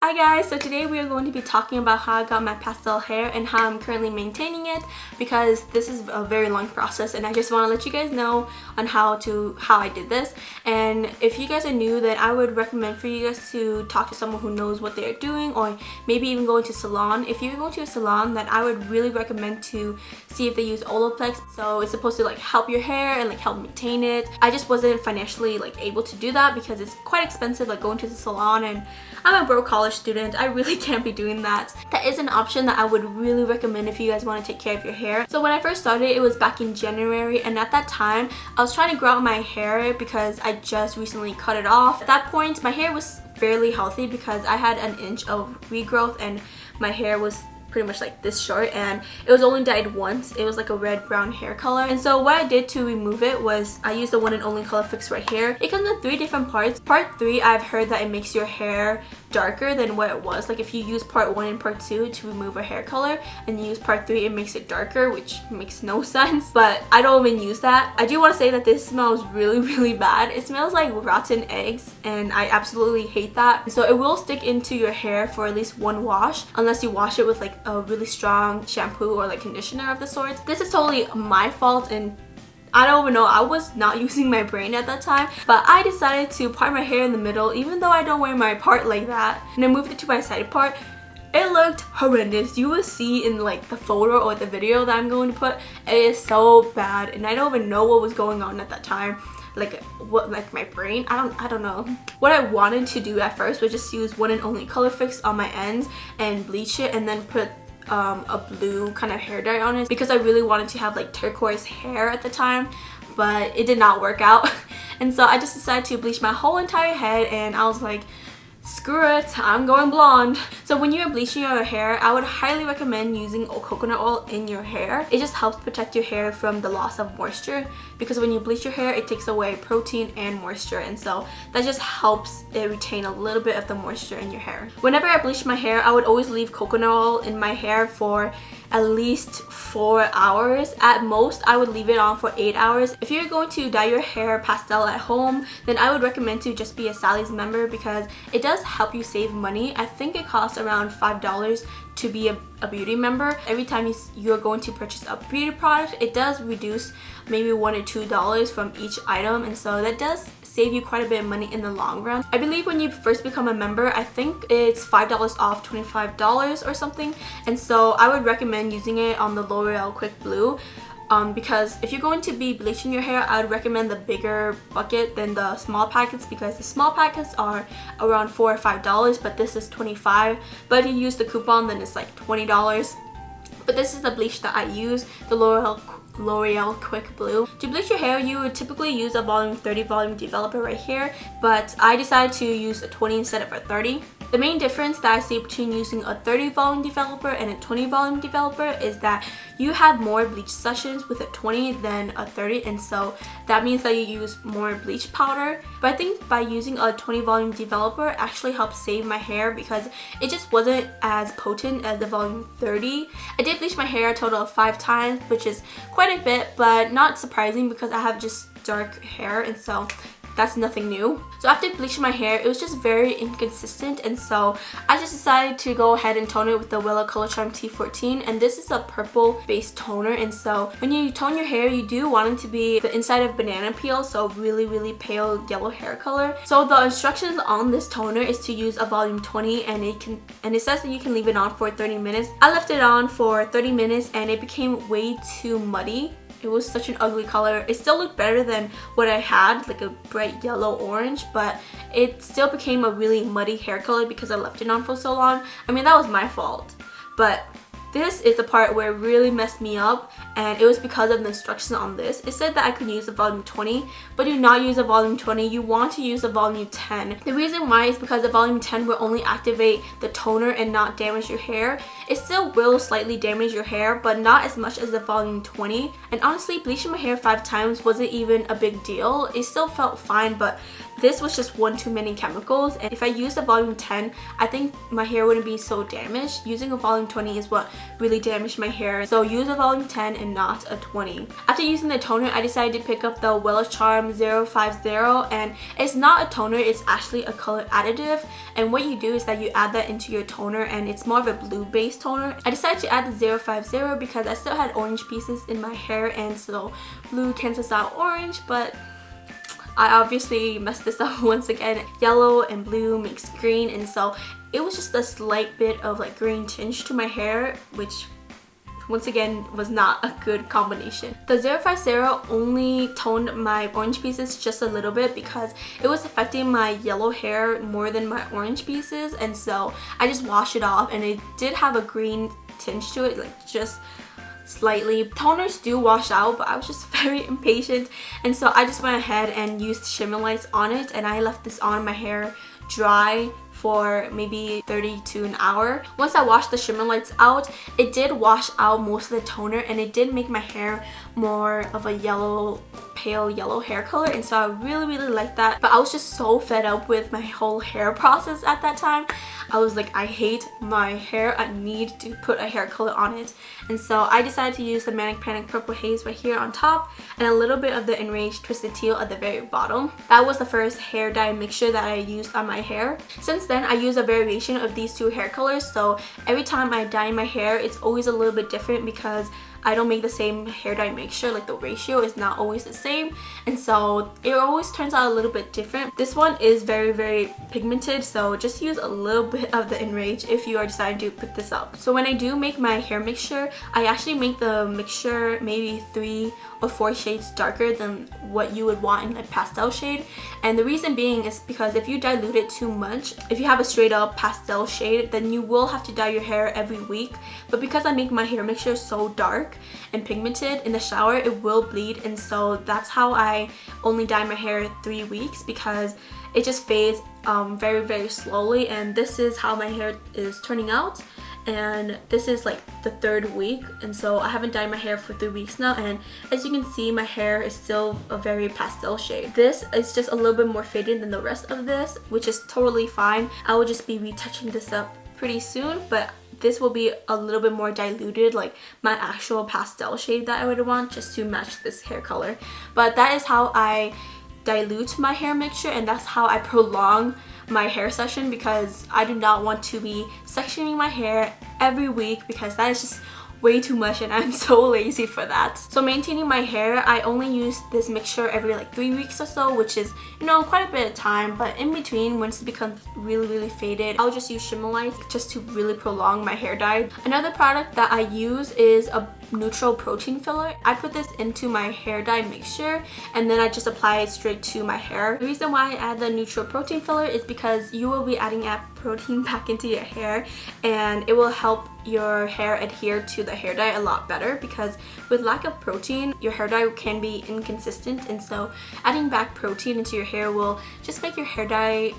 Hi guys, so today we are going to be talking about how I got my pastel hair and how I'm currently maintaining it, because this is a very long process and I just want to let you guys know on how I did this. And if you guys are new, then I would recommend for you guys to talk to someone who knows what they're doing, or maybe even go to a salon. If you're going to a salon, then I would really recommend to see if they use Olaplex. So it's supposed to help your hair and help maintain it. I just wasn't financially able to do that because it's quite expensive, going to the salon, and I'm a broke college student. I really can't be doing that. That is an option that I would really recommend if you guys want to take care of your hair. So when I first started, it was back in January, and at that time I was trying to grow out my hair because I just recently cut it off. At that point my hair was fairly healthy because I had an inch of regrowth and my hair was pretty much this short, and it was only dyed once. It was a red brown hair color. And so what I did to remove it was I used the one and only color fix right here. It comes in 3 different parts. Part 3, I've heard that it makes your hair darker than what it was. If you use part 1 and part 2 to remove a hair color and you use part 3, it makes it darker, which makes no sense, but I don't even use that. I do want to say that this smells really bad. It smells like rotten eggs and I absolutely hate that. So it will stick into your hair for at least 1 wash unless you wash it with a really strong shampoo or conditioner of the sort. This is totally my fault, and I don't even know, I was not using my brain at that time, but I decided to part my hair in the middle, even though I don't wear my part like that, and I moved it to my side part. It looked horrendous. You will see in the photo or the video that I'm going to put, it is so bad, and I don't even know what was going on at that time. My brain, I don't know. What I wanted to do at first was just use one and only color fix on my ends and bleach it, and then put a blue kind of hair dye on it because I really wanted to have turquoise hair at the time, but it did not work out. And so I just decided to bleach my whole entire head, and I was like, screw it, I'm going blonde. So when you're bleaching your hair, I would highly recommend using coconut oil in your hair. It just helps protect your hair from the loss of moisture, because when you bleach your hair, it takes away protein and moisture, and so that just helps it retain a little bit of the moisture in your hair. Whenever I bleach my hair, I would always leave coconut oil in my hair for at least 4 hours. At most, I would leave it on for 8 hours. If you're going to dye your hair pastel at home, then I would recommend to just be a Sally's member because it does help you save money. I think it costs around $5 to be a beauty member. Every time you're going to purchase a beauty product, it does reduce maybe $1 or $2 from each item, and so that does save you quite a bit of money in the long run. I believe when you first become a member, I think it's $5 off $25 or something, and so I would recommend using it on the L'Oreal Quick Blue. Because if you're going to be bleaching your hair, I would recommend the bigger bucket than the small packets, because the small packets are around $4 or $5, but this is $25. But if you use the coupon, then it's $20. But this is the bleach that I use, the L'Oreal Quick Blue. To bleach your hair, you would typically use a volume 30 volume developer right here, but I decided to use a 20 instead of a 30. The main difference that I see between using a 30 volume developer and a 20 volume developer is that you have more bleach sessions with a 20 than a 30, and so that means that you use more bleach powder. But I think by using a 20 volume developer actually helps save my hair because it just wasn't as potent as the volume 30. I did bleach my hair a total of 5 times, which is quite a bit, but not surprising because I have just dark hair, and so that's nothing new. So after bleaching my hair, it was just very inconsistent, and so I just decided to go ahead and tone it with the Wella Color Charm T14, and this is a purple based toner, and so when you tone your hair, you do want it to be the inside of banana peel, so really pale yellow hair color. So the instructions on this toner is to use a volume 20, and it says that you can leave it on for 30 minutes. I left it on for 30 minutes and it became way too muddy. It was such an ugly color. It still looked better than what I had, a bright yellow orange, but it still became a really muddy hair color because I left it on for so long. I mean, that was my fault, but this is the part where it really messed me up, and it was because of the instructions on this. It said that I could use a volume 20, but do not use a volume 20. You want to use a volume 10. The reason why is because the volume 10 will only activate the toner and not damage your hair. It still will slightly damage your hair, but not as much as the volume 20. And honestly, bleaching my hair 5 times wasn't even a big deal. It still felt fine, but this was just one too many chemicals, and if I used a volume 10, I think my hair wouldn't be so damaged. Using a volume 20 is what really damaged my hair, so use a volume 10 and not a 20. After using the toner, I decided to pick up the Well Charm 050, and it's not a toner, it's actually a color additive. And what you do is that you add that into your toner, and it's more of a blue based toner. I decided to add the 050 because I still had orange pieces in my hair, and so blue cancels out orange, but I obviously messed this up once again. Yellow and blue makes green, and so it was just a slight bit of like green tinge to my hair, which once again was not a good combination. The 050 only toned my orange pieces just a little bit because it was affecting my yellow hair more than my orange pieces, and so I just washed it off, and it did have a green tinge to it, like just slightly. Toners do wash out, but I was just very impatient, and so I just went ahead and used shimmer lights on it, and I left this on my hair dry for maybe 30 to an hour. Once I washed the shimmer lights out, it did wash out most of the toner, and it did make my hair more of a yellow, pale yellow hair color, and so I really liked that. But I was just so fed up with my whole hair process at that time. I was like, I hate my hair, I need to put a hair color on it. And so I decided to use the Manic Panic Purple Haze right here on top, and a little bit of the Enraged Twisted Teal at the very bottom. That was the first hair dye mixture that I used on my hair. Since then, I use a variation of these two hair colors, so every time I dye my hair, it's always a little bit different because I don't make the same hair dye mixture, like the ratio is not always the same, and so it always turns out a little bit different. This one is very pigmented, so just use a little bit of the Enrage if you are deciding to put this up. So when I do make my hair mixture, I actually make the mixture maybe 3 or 4 shades darker than what you would want in a pastel shade, and the reason being is because if you dilute it too much, if you have a straight up pastel shade, then you will have to dye your hair every week. But because I make my hair mixture so dark and pigmented in the shower, it will bleed, and so that's how I only dye my hair 3 weeks, because it just fades very slowly. And this is how my hair is turning out, and this is like the 3rd week, and so I haven't dyed my hair for 3 weeks now, and as you can see, my hair is still a very pastel shade. This is just a little bit more faded than the rest of this, which is totally fine. I will just be retouching this up pretty soon, but this will be a little bit more diluted, like my actual pastel shade that I would want, just to match this hair color. But that is how I dilute my hair mixture, and that's how I prolong my hair session, because I do not want to be sectioning my hair every week, because that is just way too much, and I'm so lazy for that. So maintaining my hair, I only use this mixture every like 3 weeks or so, which is, you know, quite a bit of time. But in between, once it becomes really faded, I'll just use shimmer lights just to really prolong my hair dye. Another product that I use is a neutral protein filler. I put this into my hair dye mixture, and then I just apply it straight to my hair. The reason why I add the neutral protein filler is because you will be adding a protein back into your hair, and it will help your hair adhere to the hair dye a lot better, because with lack of protein, your hair dye can be inconsistent, and so adding back protein into your hair will just make your hair dye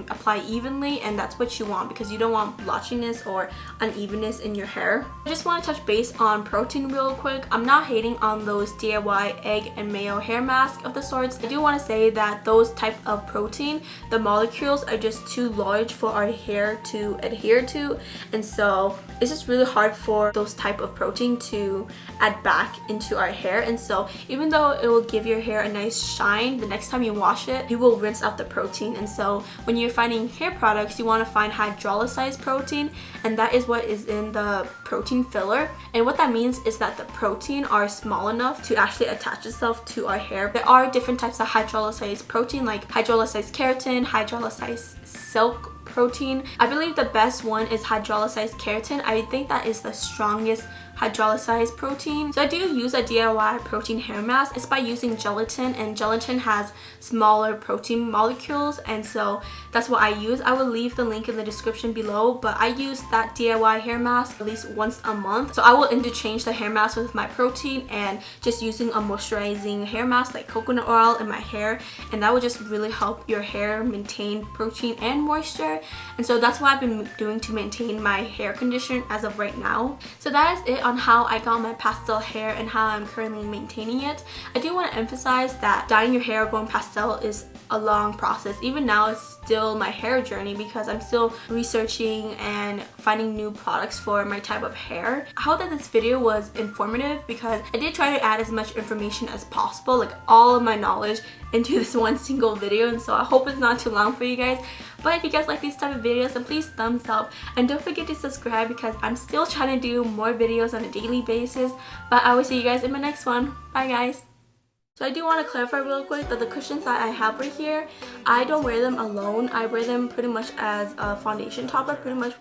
apply evenly, and that's what you want, because you don't want blotchiness or unevenness in your hair. I just want to touch base on protein real quick. I'm not hating on those DIY egg and mayo hair masks of the sorts. I do want to say that those type of protein, the molecules are just too large for our hair to adhere to, and so it's just really hard for those type of protein to add back into our hair. And so even though it will give your hair a nice shine, the next time you wash it, you will rinse out the protein. And so when you're finding hair products, you want to find hydrolyzed protein, and that is what is in the protein filler. And what that means is that the protein are small enough to actually attach itself to our hair. There are different types of hydrolyzed protein, like hydrolyzed keratin, hydrolyzed silk protein. I believe the best one is hydrolyzed keratin. I think that is the strongest hydrolyzed protein. So I do use a DIY protein hair mask. It's by using gelatin, and gelatin has smaller protein molecules, and so that's what I use. I will leave the link in the description below, but I use that DIY hair mask at least once a month. So I will interchange the hair mask with my protein and just using a moisturizing hair mask like coconut oil in my hair, and that will just really help your hair maintain protein and moisture. And so that's what I've been doing to maintain my hair condition as of right now. So that is it on how I got my pastel hair and how I'm currently maintaining it. I do want to emphasize that dyeing your hair going pastel is a long process. Even now it's still my hair journey because I'm still researching and finding new products for my type of hair. I hope that this video was informative because I did try to add as much information as possible, like all of my knowledge into this one single video, and so I hope it's not too long for you guys. But if you guys like these type of videos, then please thumbs up and don't forget to subscribe because I'm still trying to do more videos on a daily basis. But I will see you guys in my next one. Bye guys. So I do want to clarify real quick that the cushions that I have right here, I don't wear them alone. I wear them pretty much as a foundation topper, pretty much